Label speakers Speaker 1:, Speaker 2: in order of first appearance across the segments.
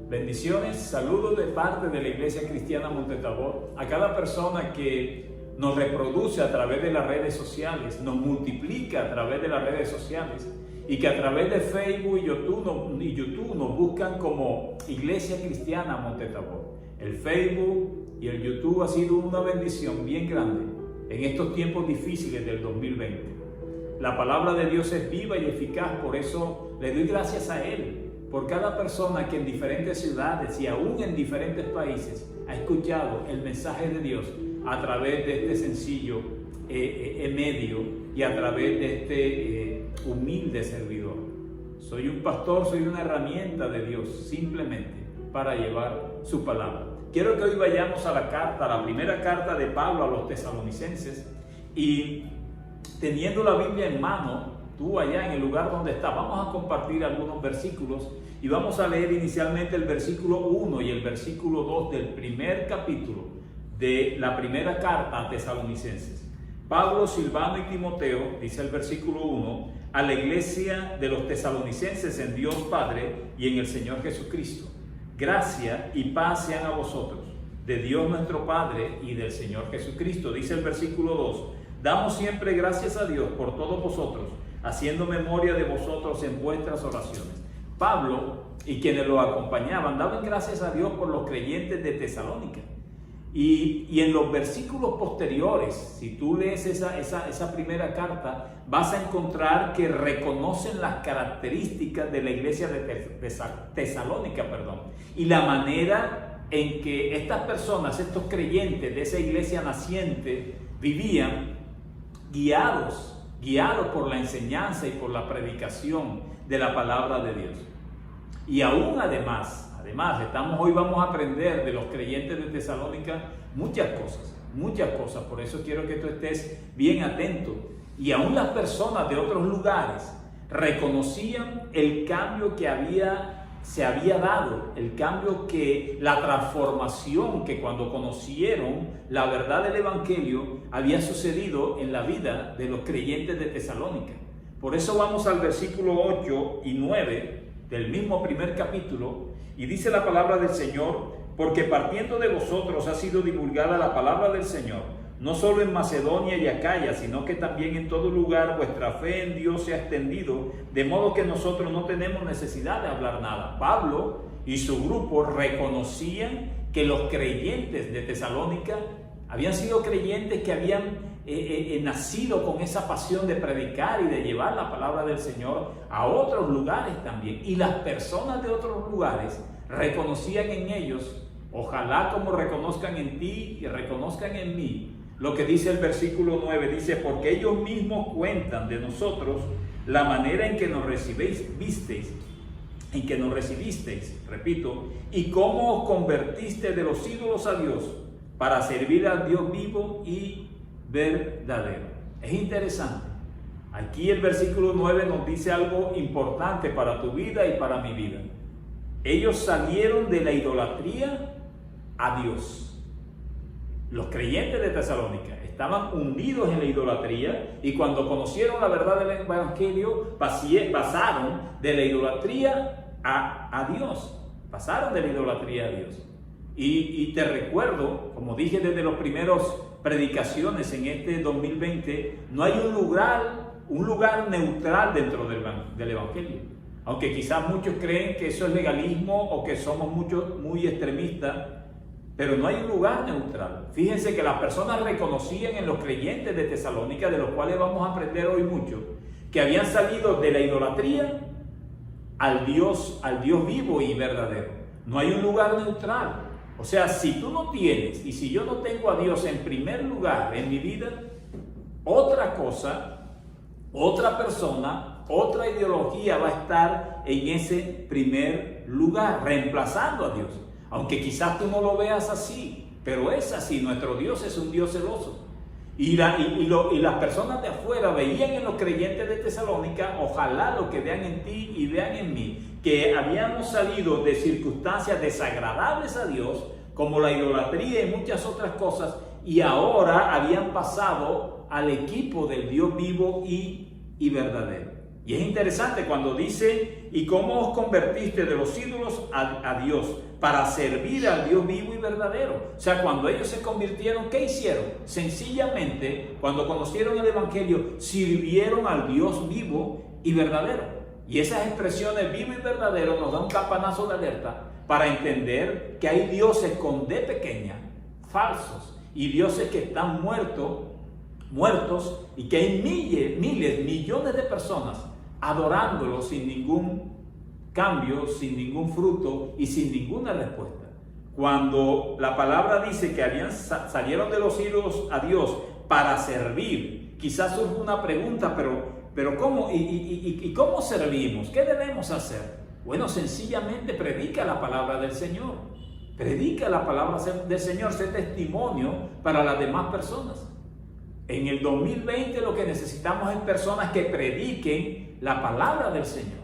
Speaker 1: Bendiciones, saludos de parte de la Iglesia Cristiana Monte Tabor a cada persona que nos reproduce a través de las redes sociales, nos multiplica a través de las redes sociales y que a través de Facebook y YouTube nos buscan como Iglesia Cristiana Monte Tabor. El Facebook y el YouTube ha sido una bendición bien grande en estos tiempos difíciles del 2020. La palabra de Dios es viva y eficaz, por eso le doy gracias a Él, por cada persona que en diferentes ciudades y aún en diferentes países ha escuchado el mensaje de Dios a través de este sencillo medio y a través de este humilde servidor. Soy un pastor, soy una herramienta de Dios simplemente para llevar su palabra. Quiero que hoy vayamos a la primera carta de Pablo a los tesalonicenses, y teniendo la Biblia en mano, tú allá en el lugar donde estás, vamos a compartir algunos versículos y vamos a leer inicialmente el versículo 1 y el versículo 2 del primer capítulo de la primera carta a tesalonicenses. Pablo, Silvano y Timoteo, dice el versículo 1, a la iglesia de los tesalonicenses en Dios Padre y en el Señor Jesucristo. Gracia y paz sean a vosotros, de Dios nuestro Padre y del Señor Jesucristo. Dice el versículo 2, damos siempre gracias a Dios por todos vosotros, haciendo memoria de vosotros en vuestras oraciones. Pablo y quienes lo acompañaban daban gracias a Dios por los creyentes de Tesalónica. Y en los versículos posteriores, si tú lees esa primera carta, vas a encontrar que reconocen las características de la iglesia de Tesalónica, y la manera en que estas personas, estos creyentes de esa iglesia naciente, vivían guiados por la enseñanza y por la predicación de la palabra de Dios. Y aún además, hoy vamos a aprender de los creyentes de Tesalónica muchas cosas, por eso quiero que tú estés bien atento. Y aún las personas de otros lugares reconocían el cambio que se había dado, la transformación que cuando conocieron la verdad del Evangelio había sucedido en la vida de los creyentes de Tesalónica. Por eso vamos al versículo 8 y 9 del mismo primer capítulo, y dice la palabra del Señor: porque partiendo de vosotros ha sido divulgada la palabra del Señor, no solo en Macedonia y Acaya, sino que también en todo lugar vuestra fe en Dios se ha extendido, de modo que nosotros no tenemos necesidad de hablar nada. Pablo y su grupo reconocían que los creyentes de Tesalónica habían sido creyentes que habían nacido con esa pasión de predicar y de llevar la palabra del Señor a otros lugares también. Y las personas de otros lugares reconocían en ellos, ojalá como reconozcan en ti y reconozcan en mí, lo que dice el versículo 9, dice: porque ellos mismos cuentan de nosotros la manera en que nos recibisteis, repito, y cómo os convertiste de los ídolos a Dios para servir al Dios vivo y verdadero. Es interesante. Aquí el versículo 9 nos dice algo importante para tu vida y para mi vida. Ellos salieron de la idolatría a Dios. Los creyentes de Tesalónica estaban hundidos en la idolatría, y cuando conocieron la verdad del Evangelio pasaron de la idolatría a Dios. Pasaron de la idolatría a Dios. Y te recuerdo, como dije desde los primeros predicaciones en este 2020, no hay un lugar neutral dentro del Evangelio. Aunque quizás muchos creen que eso es legalismo o que somos muchos muy extremistas, pero no hay un lugar neutral. Fíjense que las personas reconocían en los creyentes de Tesalónica, de los cuales vamos a aprender hoy mucho, que habían salido de la idolatría al Dios vivo y verdadero. No hay un lugar neutral. O sea, si tú no tienes y si yo no tengo a Dios en primer lugar en mi vida, otra cosa, otra persona, otra ideología va a estar en ese primer lugar, reemplazando a Dios. Aunque quizás tú no lo veas así, pero es así. Nuestro Dios es un Dios celoso. Y las personas de afuera veían en los creyentes de Tesalónica, ojalá lo que vean en ti y vean en mí, que habíamos salido de circunstancias desagradables a Dios, como la idolatría y muchas otras cosas, y ahora habían pasado al equipo del Dios vivo y verdadero. Y es interesante cuando dice, ¿y cómo os convertiste de los ídolos a Dios para servir al Dios vivo y verdadero? O sea, cuando ellos se convirtieron, ¿qué hicieron? Sencillamente, cuando conocieron el Evangelio, sirvieron al Dios vivo y verdadero. Y esas expresiones vivo y verdadero nos dan un campanazo de alerta para entender que hay dioses con D pequeña, falsos, y dioses que están muertos, y que hay miles, millones de personas adorándolo sin ningún cambio, sin ningún fruto y sin ninguna respuesta. Cuando la palabra dice que salieron de los ídolos a Dios para servir, quizás surge una pregunta, pero ¿cómo? ¿Y cómo servimos? ¿Qué debemos hacer? Bueno, sencillamente predica la palabra del Señor. Predica la palabra del Señor, sé testimonio para las demás personas. En el 2020 lo que necesitamos es personas que prediquen la palabra del Señor.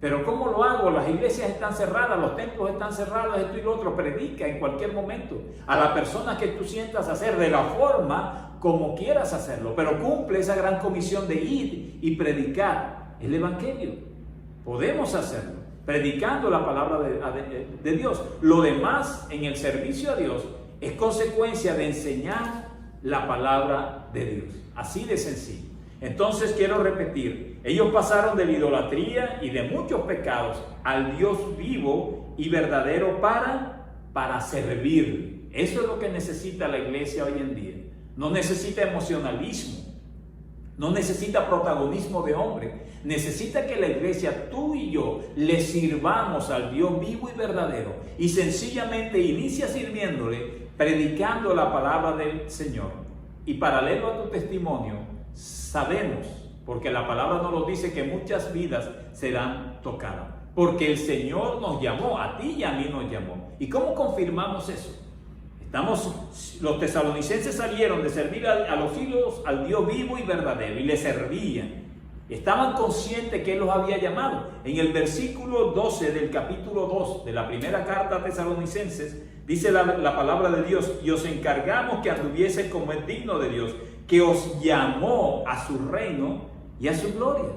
Speaker 1: Pero ¿cómo lo hago? Las iglesias están cerradas, los templos están cerrados, esto y lo otro. Predica en cualquier momento a la persona que tú sientas hacer, de la forma como quieras hacerlo, pero cumple esa gran comisión de ir y predicar el Evangelio. Podemos hacerlo, predicando la palabra de Dios. Lo demás en el servicio a Dios es consecuencia de enseñar la palabra de Dios. Así de sencillo. Entonces quiero repetir, ellos pasaron de la idolatría y de muchos pecados al Dios vivo y verdadero para servir. Eso es lo que necesita la iglesia hoy en día. No necesita emocionalismo, no necesita protagonismo de hombre. Necesita que la iglesia, tú y yo, le sirvamos al Dios vivo y verdadero, y sencillamente inicia sirviéndole, predicando la palabra del Señor. Y paralelo a tu testimonio, sabemos, porque la palabra nos lo dice, que muchas vidas serán tocadas, porque el Señor nos llamó, a ti y a mí nos llamó. ¿Y cómo confirmamos eso? Los tesalonicenses salieron de servir a los ídolos al Dios vivo y verdadero, y le servían. Estaban conscientes que Él los había llamado. En el versículo 12 del capítulo 2 de la primera carta a Tesalonicenses, dice la palabra de Dios: y os encargamos que anduviese como es digno de Dios, que os llamó a su reino y a su gloria.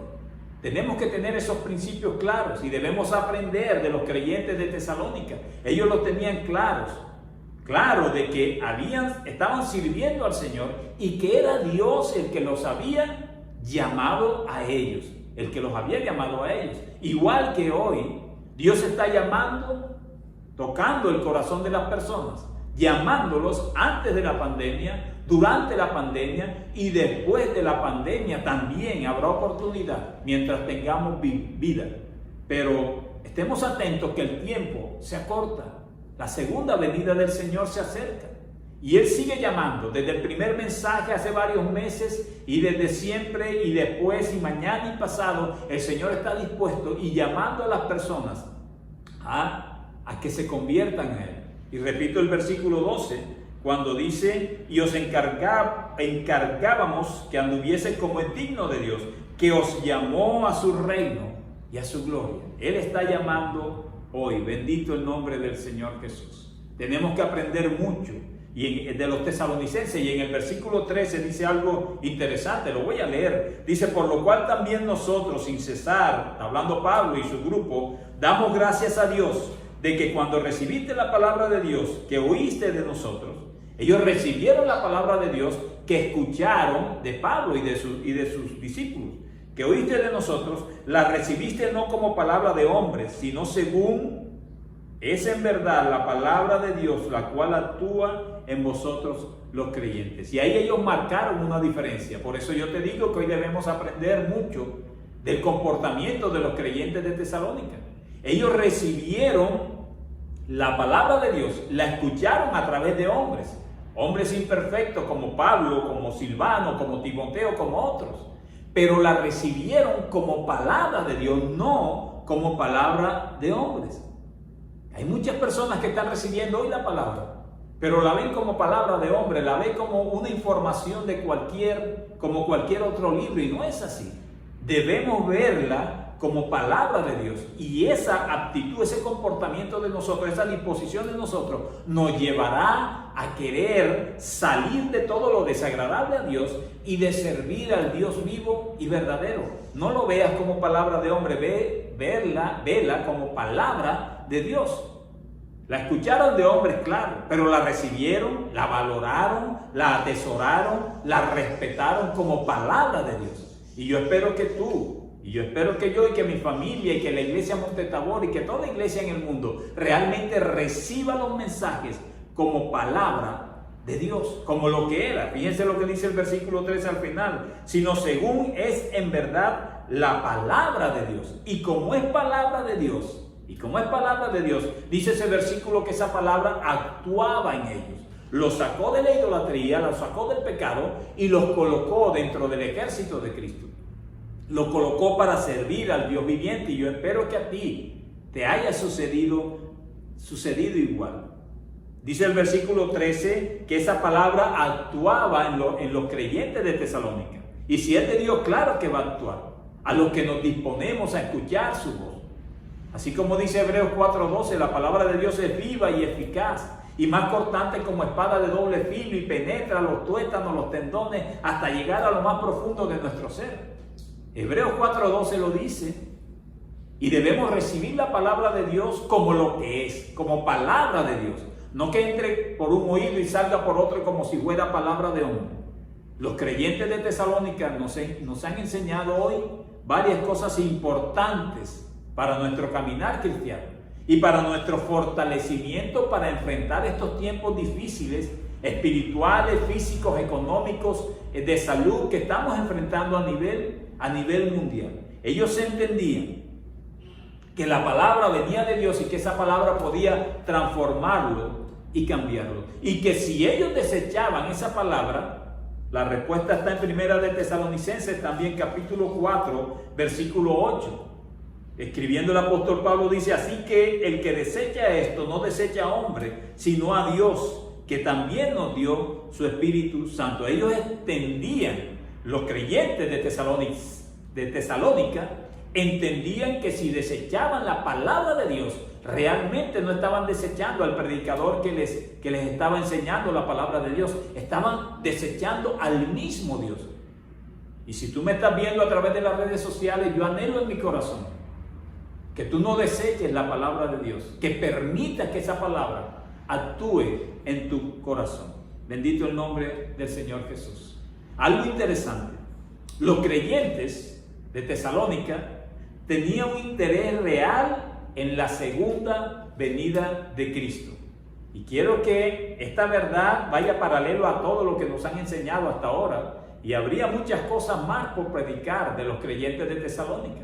Speaker 1: Tenemos que tener esos principios claros, y debemos aprender de los creyentes de Tesalónica. Ellos los tenían claro de que estaban sirviendo al Señor, y que era Dios el que los había llamado a ellos, igual que hoy Dios está llamando, tocando el corazón de las personas, llamándolos antes de la pandemia, durante la pandemia y después de la pandemia. También habrá oportunidad mientras tengamos vida, pero estemos atentos que el tiempo se acorta. La segunda venida del Señor se acerca, y Él sigue llamando desde el primer mensaje hace varios meses, y desde siempre, y después, y mañana y pasado. El Señor está dispuesto y llamando a las personas a que se conviertan a Él. Y repito el versículo 12, cuando dice: y os encargábamos que anduviese como es digno de Dios, que os llamó a su reino y a su gloria. Él está llamando hoy. Bendito el nombre del Señor Jesús. Tenemos que aprender mucho de los tesalonicenses, y en el versículo 13 dice algo interesante, lo voy a leer. Dice: por lo cual también nosotros, sin cesar, hablando Pablo y su grupo, damos gracias a Dios de que cuando recibiste la palabra de Dios que oíste de nosotros. Ellos recibieron la palabra de Dios que escucharon de Pablo y de sus discípulos, que oíste de nosotros, la recibiste no como palabra de hombres, sino según es en verdad la palabra de Dios, la cual actúa en vosotros los creyentes. Y ahí ellos marcaron una diferencia. Por eso yo te digo que hoy debemos aprender mucho del comportamiento de los creyentes de Tesalónica. Ellos recibieron la palabra de Dios, la escucharon a través de hombres imperfectos como Pablo, como Silvano, como Timoteo, como otros, pero la recibieron como palabra de Dios, no como palabra de hombres. Hay muchas personas que están recibiendo hoy la palabra, pero la ven como palabra de hombre, la ven como una información como cualquier otro libro, y no es así. Debemos verla como palabra de Dios. Y esa actitud, ese comportamiento de nosotros, esa disposición de nosotros, nos llevará a querer salir de todo lo desagradable a Dios y de servir al Dios vivo y verdadero. No lo veas como palabra de hombre, vela como palabra de Dios. La escucharon de hombres, claro, pero la recibieron, la valoraron, la atesoraron, la respetaron como palabra de Dios. Y yo espero que tú, y yo espero que yo y que mi familia y que la iglesia Montetabor y que toda iglesia en el mundo realmente reciba los mensajes como palabra de Dios, como lo que era. Fíjense lo que dice el versículo 13 al final, sino según es en verdad la palabra de Dios. Y como es palabra de Dios, dice ese versículo que esa palabra actuaba en ellos. Los sacó de la idolatría, los sacó del pecado y los colocó dentro del ejército de Cristo. Los colocó para servir al Dios viviente, y yo espero que a ti te haya sucedido igual. Dice el versículo 13 que esa palabra actuaba en los creyentes de Tesalónica. Y si es de Dios, claro que va a actuar a los que nos disponemos a escuchar su voz. Así como dice Hebreos 4:12, la palabra de Dios es viva y eficaz y más cortante como espada de doble filo y penetra los tuétanos, los tendones, hasta llegar a lo más profundo de nuestro ser. Hebreos 4:12 lo dice. Y debemos recibir la palabra de Dios como lo que es, como palabra de Dios. No que entre por un oído y salga por otro como si fuera palabra de hombre. Los creyentes de Tesalónica nos han enseñado hoy varias cosas importantes para nuestro caminar cristiano y para nuestro fortalecimiento para enfrentar estos tiempos difíciles, espirituales, físicos, económicos, de salud que estamos enfrentando a nivel mundial. Ellos entendían que la palabra venía de Dios y que esa palabra podía transformarlo y cambiarlo. Y que si ellos desechaban esa palabra, la respuesta está en Primera de Tesalonicenses, también capítulo 4, versículo 8. Escribiendo el apóstol Pablo dice, así que el que desecha esto no desecha a hombre, sino a Dios, que también nos dio su Espíritu Santo. Ellos entendían, los creyentes de Tesalónica, entendían que si desechaban la palabra de Dios, realmente no estaban desechando al predicador que les estaba enseñando la palabra de Dios, estaban desechando al mismo Dios. Y si tú me estás viendo a través de las redes sociales, yo anhelo en mi corazón que tú no deseches la palabra de Dios, que permitas que esa palabra actúe en tu corazón. Bendito el nombre del Señor Jesús. Algo interesante, los creyentes de Tesalónica tenían un interés real en la segunda venida de Cristo. Y quiero que esta verdad vaya paralelo a todo lo que nos han enseñado hasta ahora. Y habría muchas cosas más por predicar de los creyentes de Tesalónica.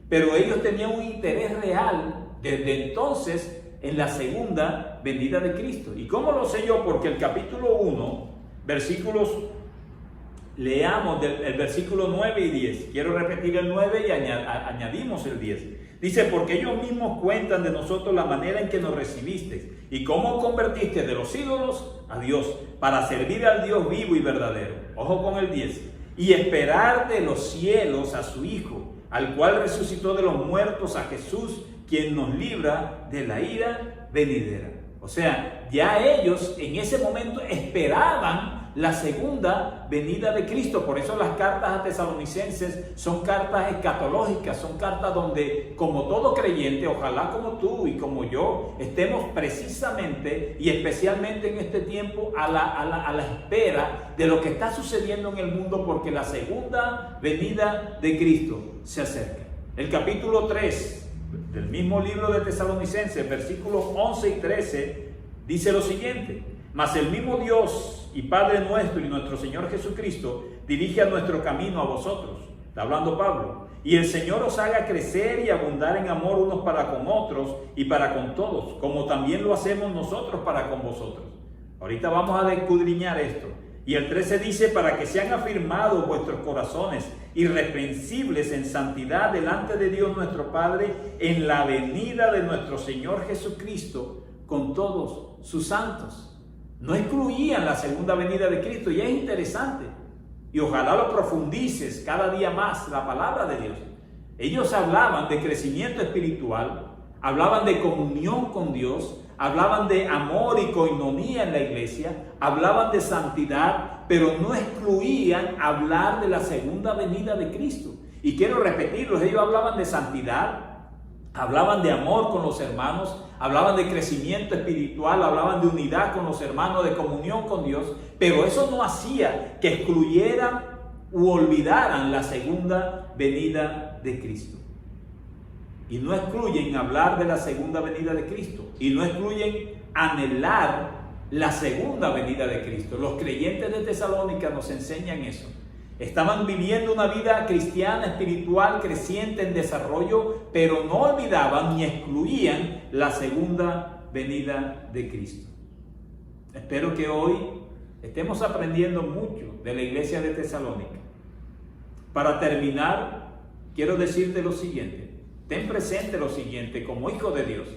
Speaker 1: Pero ellos tenían un interés real desde entonces en la segunda venida de Cristo. ¿Y cómo lo sé yo? Porque el capítulo 1, leamos el versículo 9 y 10. Quiero repetir el 9 y añadimos el 10. Dice, porque ellos mismos cuentan de nosotros la manera en que nos recibisteis y cómo convertiste de los ídolos a Dios para servir al Dios vivo y verdadero. Ojo con el 10. Y esperar de los cielos a su Hijo, al cual resucitó de los muertos, a Jesús, quien nos libra de la ira venidera. O sea, ya ellos en ese momento esperaban la segunda venida de Cristo. Por eso las cartas a Tesalonicenses son cartas escatológicas, son cartas donde, como todo creyente, ojalá como tú y como yo, estemos precisamente y especialmente en este tiempo a la espera de lo que está sucediendo en el mundo, porque la segunda venida de Cristo se acerca. El capítulo 3 del mismo libro de Tesalonicenses, versículos 11 y 13, dice lo siguiente: mas el mismo Dios y Padre nuestro y nuestro Señor Jesucristo dirige a nuestro camino a vosotros. Está hablando Pablo. Y el Señor os haga crecer y abundar en amor unos para con otros y para con todos, como también lo hacemos nosotros para con vosotros. Ahorita vamos a escudriñar esto. Y el 13 dice, para que sean afirmados vuestros corazones irreprensibles en santidad delante de Dios nuestro Padre en la venida de nuestro Señor Jesucristo con todos sus santos. No excluían la segunda venida de Cristo, y es interesante. Y ojalá lo profundices cada día más, la palabra de Dios. Ellos hablaban de crecimiento espiritual, hablaban de comunión con Dios, hablaban de amor y coinonía en la iglesia, hablaban de santidad, pero no excluían hablar de la segunda venida de Cristo. Y quiero repetirlo, ellos hablaban de santidad, hablaban de amor con los hermanos, hablaban de crecimiento espiritual, hablaban de unidad con los hermanos, de comunión con Dios, pero eso no hacía que excluyeran u olvidaran la segunda venida de Cristo. Y no excluyen hablar de la segunda venida de Cristo, y no excluyen anhelar la segunda venida de Cristo. Los creyentes de Tesalónica nos enseñan eso. Estaban viviendo una vida cristiana, espiritual, creciente, en desarrollo, pero no olvidaban ni excluían la segunda venida de Cristo. Espero que hoy estemos aprendiendo mucho de la iglesia de Tesalónica. Para terminar, quiero decirte lo siguiente. Ten presente lo siguiente como hijo de Dios.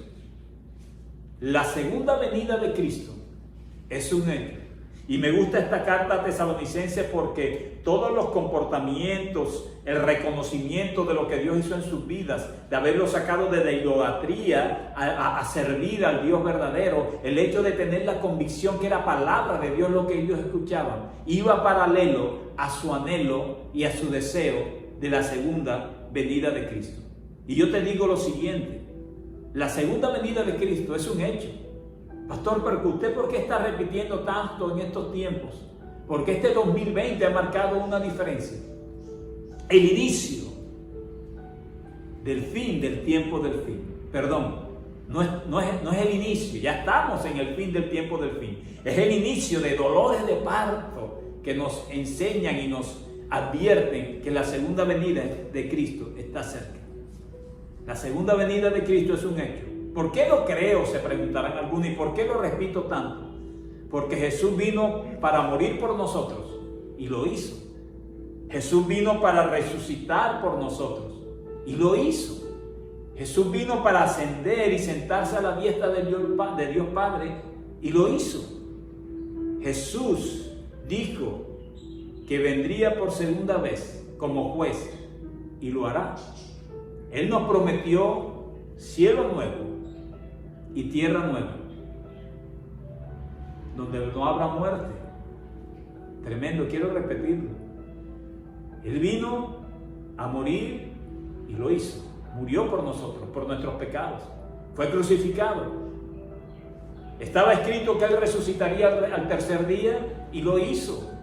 Speaker 1: La segunda venida de Cristo es un hecho. Y me gusta esta carta a Tesalonicenses porque todos los comportamientos, el reconocimiento de lo que Dios hizo en sus vidas, de haberlos sacado de la idolatría a servir al Dios verdadero, el hecho de tener la convicción que era palabra de Dios lo que ellos escuchaban, iba paralelo a su anhelo y a su deseo de la segunda venida de Cristo. Y yo te digo lo siguiente, la segunda venida de Cristo es un hecho. Pastor, pero ¿usted por qué está repitiendo tanto en estos tiempos? Porque este 2020 ha marcado una diferencia. El inicio del fin del tiempo del fin. Perdón, no es el inicio, ya estamos en el fin del tiempo del fin. Es el inicio de dolores de parto que nos enseñan y nos advierten que la segunda venida de Cristo está cerca. La segunda venida de Cristo es un hecho. ¿Por qué lo creo? Se preguntarán algunos. ¿Y por qué lo repito tanto? Porque Jesús vino para morir por nosotros y lo hizo. Jesús vino para resucitar por nosotros y lo hizo. Jesús vino para ascender y sentarse a la diestra de Dios Padre y lo hizo. Jesús dijo que vendría por segunda vez como juez y lo hará. Él nos prometió cielo nuevo y tierra nueva, donde no habrá muerte. Tremendo, quiero repetirlo. Él vino a morir y lo hizo. Murió por nosotros, por nuestros pecados. Fue crucificado. Estaba escrito que Él resucitaría al tercer día y lo hizo.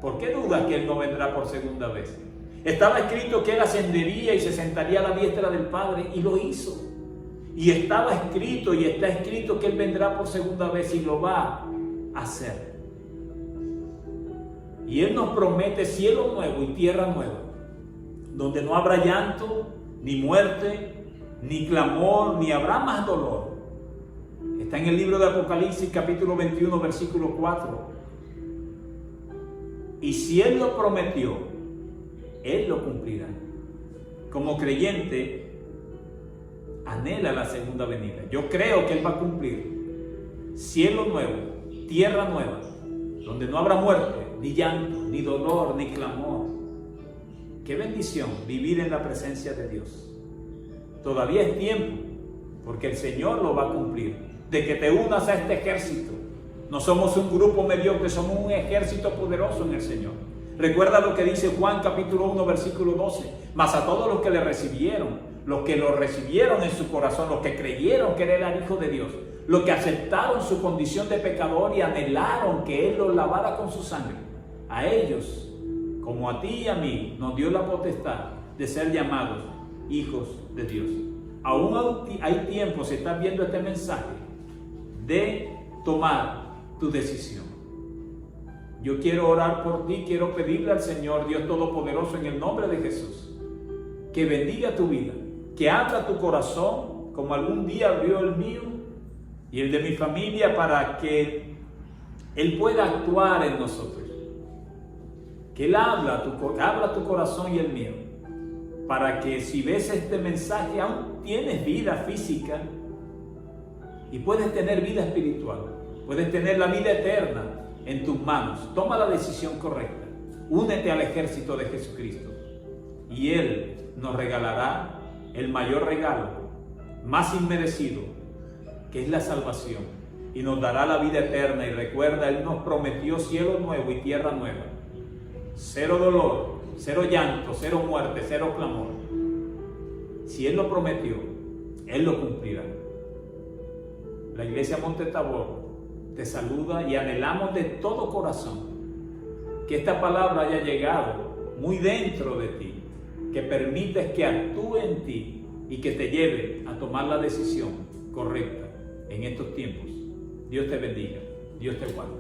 Speaker 1: ¿Por qué dudas que Él no vendrá por segunda vez? Estaba escrito que Él ascendería y se sentaría a la diestra del Padre y lo hizo. Y estaba escrito y está escrito que Él vendrá por segunda vez y lo va a hacer. Y Él nos promete cielo nuevo y tierra nueva, donde no habrá llanto, ni muerte, ni clamor, ni habrá más dolor. Está en el libro de Apocalipsis capítulo 21 versículo 4. Y si Él lo prometió, Él lo cumplirá. Como creyente, anhela la segunda venida. Yo creo que Él va a cumplir cielo nuevo, tierra nueva, donde no habrá muerte, ni llanto, ni dolor, ni clamor. Qué bendición vivir en la presencia de Dios. Todavía es tiempo, porque el Señor lo va a cumplir, de que te unas a este ejército. No somos un grupo mediocre, somos un ejército poderoso en el Señor. Recuerda lo que dice Juan capítulo 1 versículo 12. Mas a todos los que le recibieron, los que lo recibieron en su corazón, los que creyeron que Él era el Hijo de Dios, los que aceptaron su condición de pecador y anhelaron que Él los lavara con su sangre, a ellos, como a ti y a mí, nos dio la potestad de ser llamados hijos de Dios. Aún hay tiempo, si estás viendo este mensaje, de tomar tu decisión. Yo quiero orar por ti, quiero pedirle al Señor, Dios Todopoderoso, en el nombre de Jesús, que bendiga tu vida, que abra tu corazón, como algún día abrió el mío y el de mi familia, para que Él pueda actuar en nosotros. Que Él abra tu corazón y el mío, para que si ves este mensaje, aún tienes vida física y puedes tener vida espiritual, puedes tener la vida eterna en tus manos. Toma la decisión correcta. Únete al ejército de Jesucristo y Él nos regalará el mayor regalo, más inmerecido, que es la salvación, y nos dará la vida eterna. Y recuerda, Él nos prometió cielo nuevo y tierra nueva, cero dolor, cero llanto, cero muerte, cero clamor. Si Él lo prometió, Él lo cumplirá. La Iglesia Monte Tabor te saluda y anhelamos de todo corazón que esta palabra haya llegado muy dentro de ti, que permites que actúe en ti y que te lleve a tomar la decisión correcta en estos tiempos. Dios te bendiga, Dios te guarde.